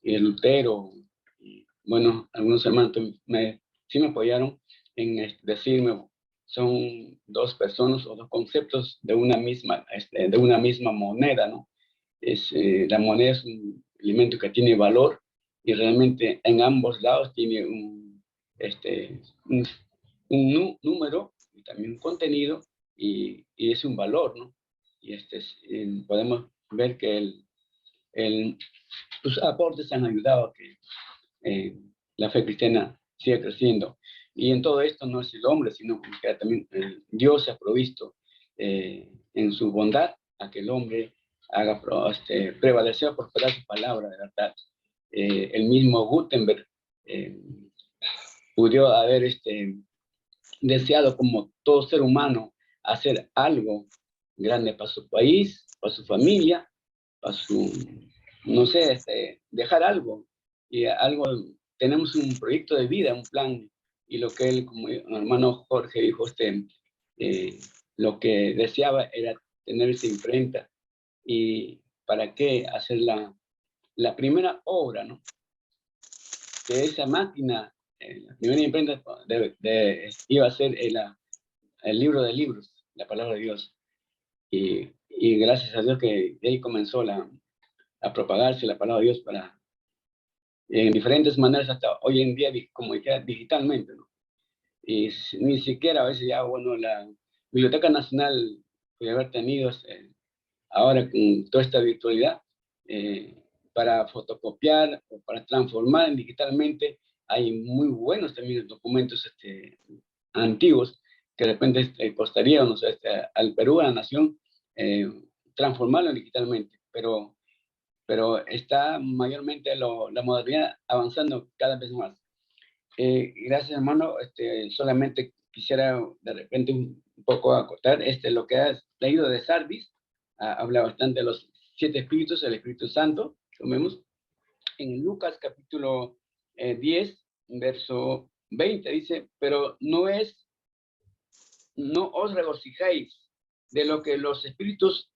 y de Lutero. Y, bueno, algunos hermanos sí me apoyaron en decirme, son dos personas o dos conceptos de una misma moneda, ¿no? La moneda es un elemento que tiene valor y realmente en ambos lados tiene un número y también un contenido y es un valor, ¿no? Y podemos ver que sus aportes han ayudado a que la fe cristiana siga creciendo. Y en todo esto no es el hombre, sino que también Dios se ha provisto en su bondad a que el hombre haga prevalecer por su palabra de verdad. El mismo Gutenberg pudo haber deseado, como todo ser humano, hacer algo grande para su país, para su familia, para su, no sé, dejar algo. Y algo, tenemos un proyecto de vida, un plan, y lo que él, como el hermano Jorge dijo, lo que deseaba era tener esa imprenta. ¿Y para qué hacer la primera obra, ¿no? Que esa máquina, la primera imprenta iba a ser el libro de libros, la palabra de Dios. Y gracias a Dios que de ahí comenzó a propagarse la palabra de Dios en diferentes maneras, hasta hoy en día, como digitalmente, ¿no? Y ni siquiera a veces ya, bueno, la Biblioteca Nacional puede haber tenido ahora con toda esta virtualidad, para fotocopiar o para transformar digitalmente, hay muy buenos también documentos antiguos que de repente costaría, no sé, al Perú, a la nación, transformarlo digitalmente, pero está mayormente la modernidad avanzando cada vez más. Gracias, hermano. Solamente quisiera de repente un poco acotar, lo que has leído de Sardis, habla bastante de los 7 espíritus, el Espíritu Santo, como vemos. En Lucas capítulo 10, verso 20, dice, pero no os regocijáis de lo que los espíritus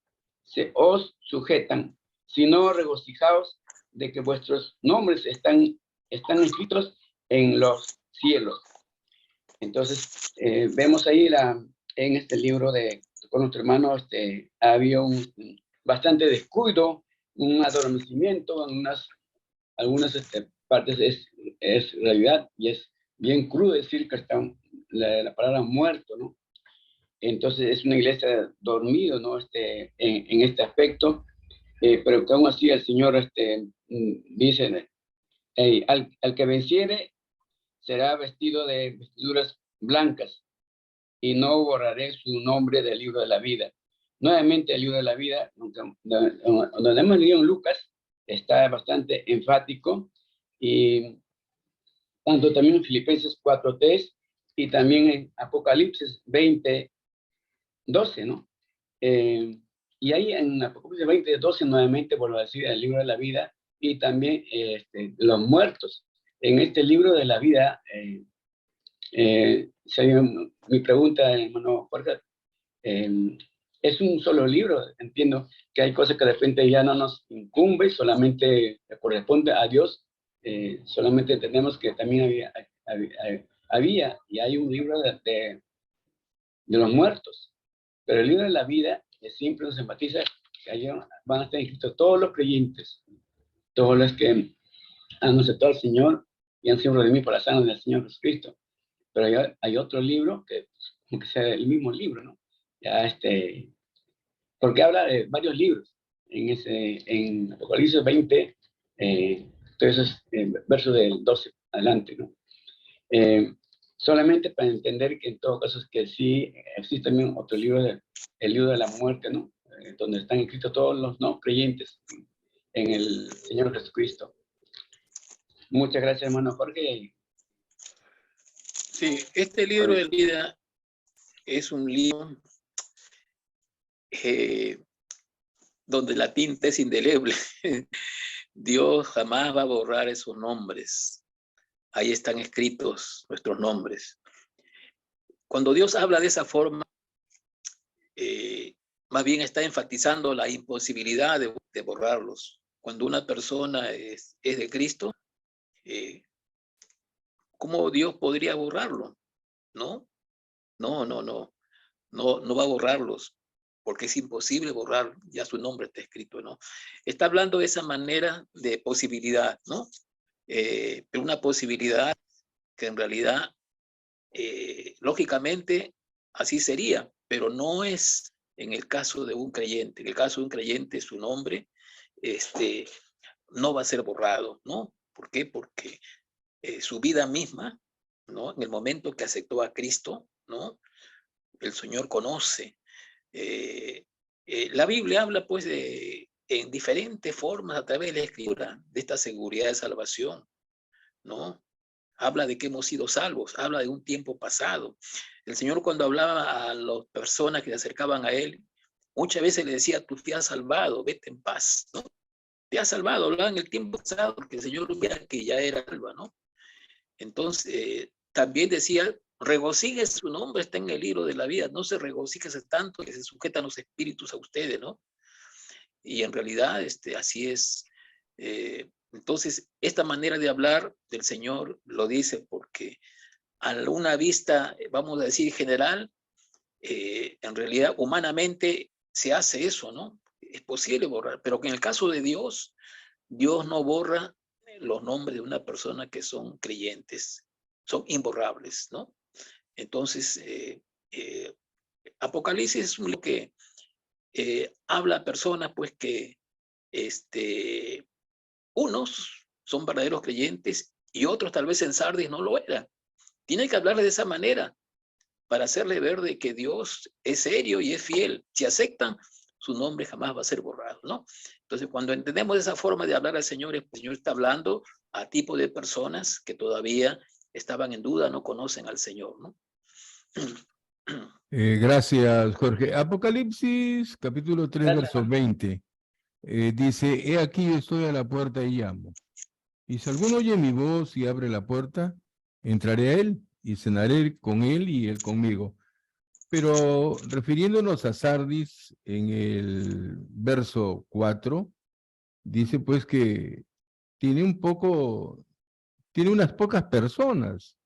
se os sujetan, sino regocijaos de que vuestros nombres están escritos en los cielos. Entonces, vemos ahí en este libro con nuestro hermano, había bastante descuido, un adormecimiento, en algunas partes es realidad, y es bien crudo decir que está la palabra muerto, ¿no? Entonces es una iglesia dormido, ¿no? En este aspecto, pero que aún así el Señor dice, al que venciere será vestido de vestiduras blancas, y no borraré su nombre del libro de la vida. Nuevamente el libro de la vida, donde hemos leído en Lucas, está bastante enfático, y tanto también en Filipenses 4:3 y también en Apocalipsis 20:12, ¿no? Y ahí en Apocalipsis 20:12 nuevamente vuelvo a decir el libro de la vida, y también los muertos. En este libro de la vida, mi pregunta, hermano Jorge, es un solo libro. Entiendo que hay cosas que de repente ya no nos incumbe, solamente corresponde a Dios. Solamente entendemos que también había y hay un libro de los muertos, pero el libro de la vida siempre nos enfatiza que allí van a estar inscritos todos los creyentes, todos los que han aceptado al Señor y han sido redimidos por la sangre del Señor Jesucristo. Pero hay otro libro que sea el mismo libro, ¿no? Ya porque habla de varios libros en Apocalipsis 20, entonces verso del 12 adelante, ¿no? Solamente para entender que en todo caso es que sí existe también otro libro, el libro de la muerte, ¿no? Donde están escritos todos los no creyentes en el Señor Jesucristo. Muchas gracias, hermano Jorge. Sí, este libro de vida es un libro donde la tinta es indeleble. Dios jamás va a borrar esos nombres. Ahí están escritos nuestros nombres. Cuando Dios habla de esa forma, más bien está enfatizando la imposibilidad de borrarlos. Cuando una persona es de Cristo, ¿cómo Dios podría borrarlo? No va a borrarlos, porque es imposible borrar, ya su nombre está escrito, ¿no? Está hablando de esa manera de posibilidad, ¿no? Pero una posibilidad que en realidad, lógicamente, así sería, pero no es en el caso de un creyente. En el caso de un creyente, su nombre no va a ser borrado, ¿no? ¿Por qué? Porque su vida misma, ¿no? En el momento que aceptó a Cristo, ¿no? El Señor conoce. La Biblia habla, pues, en diferentes formas a través de la Escritura de esta seguridad de salvación, ¿no? Habla de que hemos sido salvos, habla de un tiempo pasado. El Señor, cuando hablaba a las personas que se acercaban a Él, muchas veces le decía, tú te has salvado, vete en paz, ¿no? Te has salvado, hablaba en el tiempo pasado, porque el Señor veía que ya era salva, ¿no? Entonces, también decía, regocije su nombre, está en el libro de la vida, no se regocíjese tanto que se sujetan los espíritus a ustedes, ¿no? Y en realidad, así es. Entonces, esta manera de hablar del Señor lo dice porque a una vista, vamos a decir, general, en realidad, humanamente se hace eso, ¿no? Es posible borrar, pero que en el caso de Dios, Dios no borra los nombres de una persona que son creyentes, son imborrables, ¿no? Entonces, Apocalipsis es un libro que habla a personas, pues, que unos son verdaderos creyentes y otros tal vez en Sardis no lo eran. Tiene que hablarle de esa manera para hacerle ver de que Dios es serio y es fiel. Si aceptan, su nombre jamás va a ser borrado, ¿no? Entonces, cuando entendemos esa forma de hablar al Señor, el Señor está hablando a tipo de personas que todavía estaban en duda, no conocen al Señor, ¿no? Gracias, Jorge. Apocalipsis, capítulo 3, Gracias. verso 20. Dice, he aquí yo estoy a la puerta y llamo. Y si alguno oye mi voz y abre la puerta, entraré a él y cenaré con él y él conmigo. Pero refiriéndonos a Sardis, en el verso 4, dice pues que tiene unas pocas personas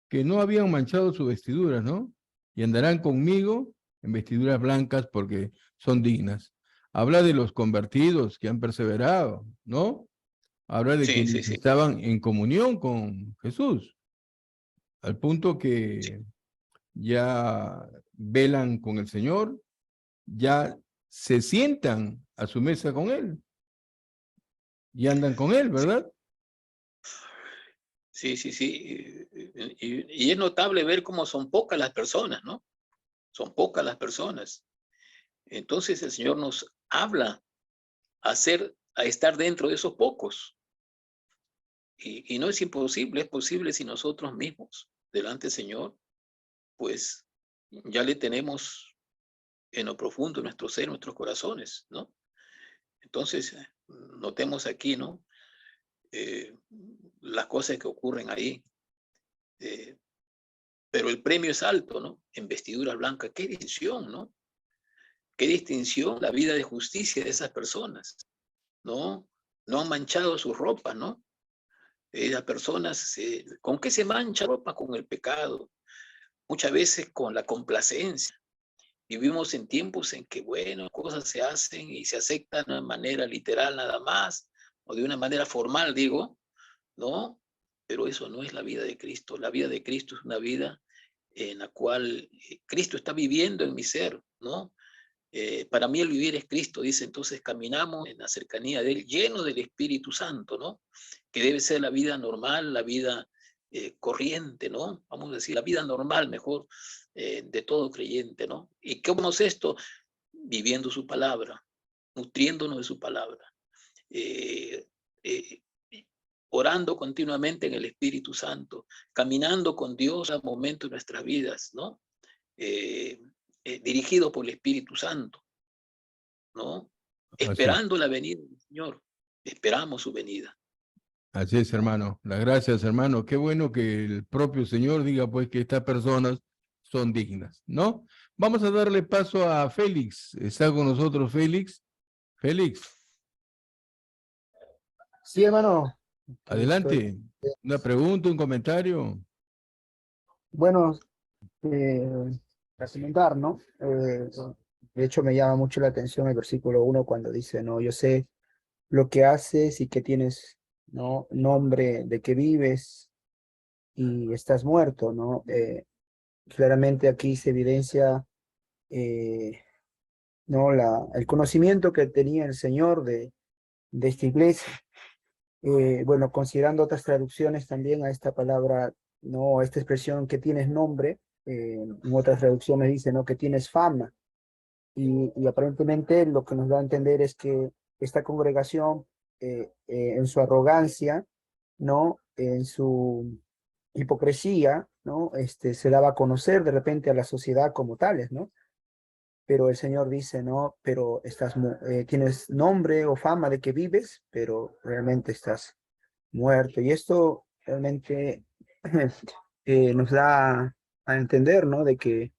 que no habían manchado sus vestiduras, ¿no? Y andarán conmigo en vestiduras blancas porque son dignas. Habla de los convertidos que han perseverado, ¿no? Habla de Sí, sí, quienes sí. estaban en comunión con Jesús, al punto que ya velan con el Señor, ya se sientan a su mesa con Él y andan con Él, ¿verdad? Sí, sí, sí. Y es notable ver cómo son pocas las personas, ¿no? Son pocas las personas. Entonces el Señor nos habla a estar dentro de esos pocos. Y no es imposible, es posible si nosotros mismos, delante del Señor, pues ya le tenemos en lo profundo de nuestro ser, nuestros corazones, ¿no? Entonces, notemos aquí, ¿no? Las cosas que ocurren ahí. Eh, pero el premio es alto, ¿no? En vestiduras blancas. Qué distinción, ¿no? Qué distinción la vida de justicia de esas personas, ¿no? No han manchado sus ropas, ¿no? Las personas, ¿con qué se mancha la ropa? Con el pecado. Muchas veces con la complacencia. Vivimos en tiempos en que, bueno, cosas se hacen y se aceptan de una manera literal nada más, o de una manera formal, digo, ¿no? Pero eso no es la vida de Cristo. La vida de Cristo es una vida en la cual Cristo está viviendo en mi ser, ¿no? Para mí el vivir es Cristo, dice, entonces caminamos en la cercanía de Él, lleno del Espíritu Santo, ¿no? Que debe ser la vida normal, la vida corriente, ¿no? Vamos a decir, la vida normal, mejor, de todo creyente, ¿no? ¿Y cómo es esto? Viviendo su palabra, nutriéndonos de su palabra, eh, eh, orando continuamente en el Espíritu Santo, caminando con Dios a momentos de nuestras vidas, ¿no? Dirigido por el Espíritu Santo, ¿no? Así es. Esperando la venida del Señor. Esperamos su venida. Así es, hermano. Las gracias, hermano. Qué bueno que el propio Señor diga, pues, que estas personas son dignas, ¿no? Vamos a darle paso a Félix. Está con nosotros Félix. Félix, Sí, hermano, que estoy. adelante. Una pregunta, un comentario. Bueno, para comentar, ¿no? De hecho, me llama mucho la atención el versículo 1 cuando dice, no, yo sé lo que haces y que tienes, ¿no? Nombre de que vives y estás muerto, ¿no? Claramente aquí se evidencia, ¿no? El conocimiento que tenía el Señor de esta iglesia. Bueno, considerando otras traducciones también a esta palabra, no, a esta expresión que tienes nombre, en otras traducciones dice, ¿no? Que tienes fama. Y aparentemente lo que nos da a entender es que esta congregación, en su arrogancia, ¿no? En su hipocresía, ¿no? Se daba a conocer de repente a la sociedad como tales, ¿no? Pero el Señor dice, no, pero tienes nombre o fama de que vives, pero realmente estás muerto. Y esto realmente nos da a entender, ¿no? De que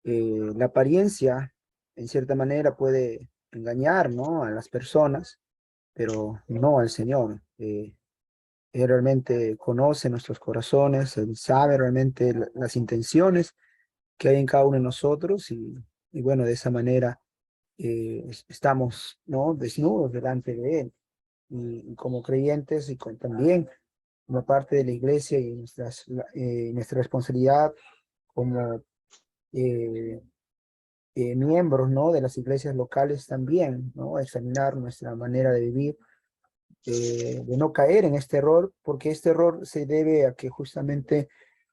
la apariencia, en cierta manera, puede engañar, ¿no? A las personas, pero no al Señor. Él realmente conoce nuestros corazones, Él sabe realmente las intenciones que hay en cada uno de nosotros y bueno, de esa manera estamos, ¿no? Desnudos delante de Él. Y como creyentes y también como parte de la iglesia y nuestra responsabilidad como miembros, ¿no? De las iglesias locales también, ¿no? Examinar nuestra manera de vivir, de no caer en este error, porque este error se debe a que justamente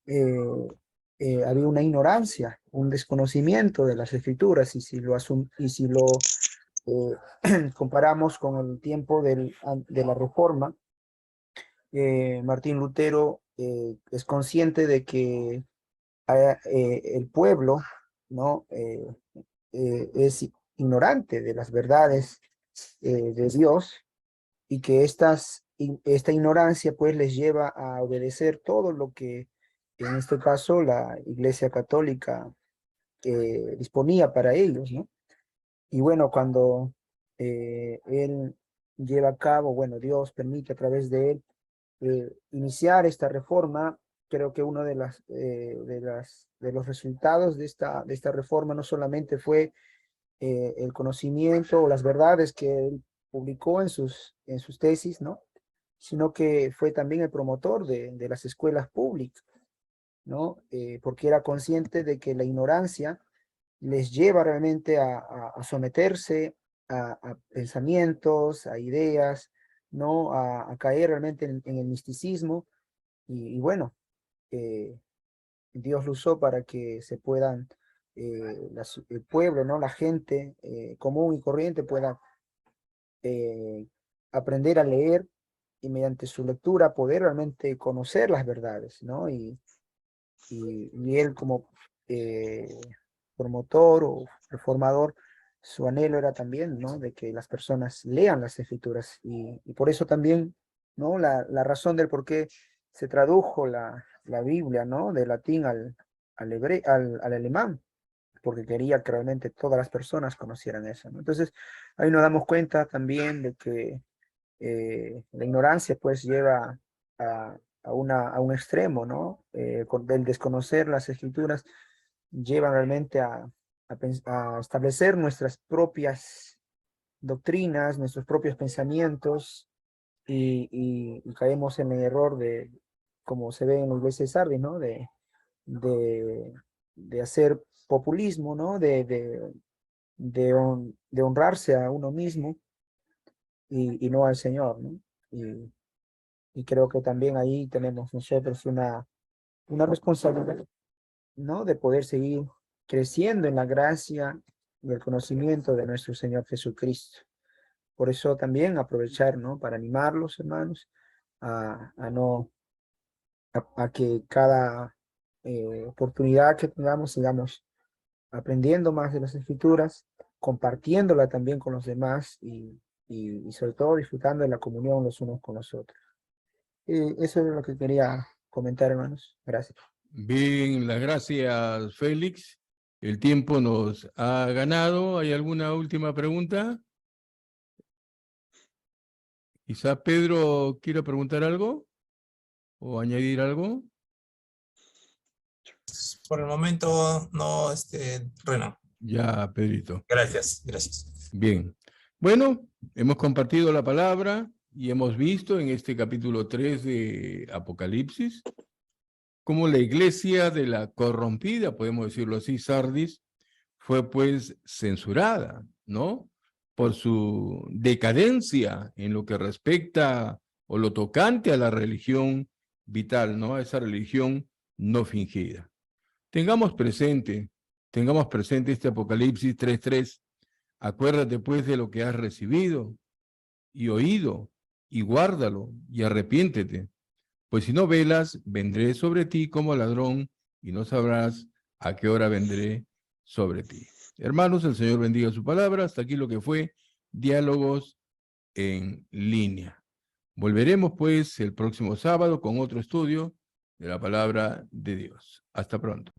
eh, había una ignorancia, un desconocimiento de las escrituras, y si lo comparamos con el tiempo de la Reforma, Martín Lutero es consciente de que el pueblo, ¿no? Es ignorante de las verdades de Dios, y que esta ignorancia pues les lleva a obedecer todo lo que en este caso la Iglesia Católica disponía para ellos, ¿no? Y bueno, cuando él lleva a cabo, bueno, Dios permite a través de él iniciar esta reforma. Creo que uno de los resultados de esta reforma no solamente fue el conocimiento o las verdades que él publicó en sus tesis, ¿no? Sino que fue también el promotor de las escuelas públicas, ¿no? Porque era consciente de que la ignorancia les lleva realmente a someterse a pensamientos, a ideas, ¿no? A caer realmente en el misticismo. Y bueno, Dios lo usó para que se puedan, el pueblo, ¿no? La gente común y corriente pueda aprender a leer, y mediante su lectura poder realmente conocer las verdades, ¿no? Y él como promotor o reformador, su anhelo era también, ¿no? De que las personas lean las escrituras, y por eso también, ¿no? La razón del por qué se tradujo la Biblia, ¿no? De latín al alemán, porque quería que realmente todas las personas conocieran eso, ¿no? Entonces, ahí nos damos cuenta también de que la ignorancia pues lleva a un extremo, ¿no? El desconocer las escrituras lleva realmente a establecer nuestras propias doctrinas, nuestros propios pensamientos, y caemos en el error de, como se ve en la iglesia de Sardis, ¿no? De, de hacer populismo, ¿no? De honrarse a uno mismo y no al Señor, ¿no? Y creo que también ahí tenemos nosotros una responsabilidad, ¿no? De poder seguir creciendo en la gracia y el conocimiento de nuestro Señor Jesucristo. Por eso también aprovechar, ¿no? Para animarlos, hermanos, no, a que cada oportunidad que tengamos, sigamos aprendiendo más de las Escrituras, compartiéndola también con los demás, y sobre todo disfrutando de la comunión los unos con los otros. Eso es lo que quería comentar, hermanos. Gracias. Bien, las gracias, Félix. El tiempo nos ha ganado. ¿Hay alguna última pregunta? Quizá Pedro quiera preguntar algo o añadir algo. Por el momento no, Renan. Ya, Pedrito. Gracias, gracias. Bien. Bueno, hemos compartido la palabra y hemos visto en este capítulo 3 de Apocalipsis cómo la iglesia de la corrompida, podemos decirlo así, Sardis, fue pues censurada, ¿no? Por su decadencia en lo que respecta o lo tocante a la religión vital, ¿no? A esa religión no fingida. Tengamos presente este Apocalipsis 3:3. Acuérdate pues de lo que has recibido y oído, y guárdalo, y arrepiéntete. Pues si no velas, vendré sobre ti como ladrón, y no sabrás a qué hora vendré sobre ti. Hermanos, el Señor bendiga su palabra. Hasta aquí lo que fue Diálogos en Línea. Volveremos pues el próximo sábado con otro estudio de la palabra de Dios. Hasta pronto.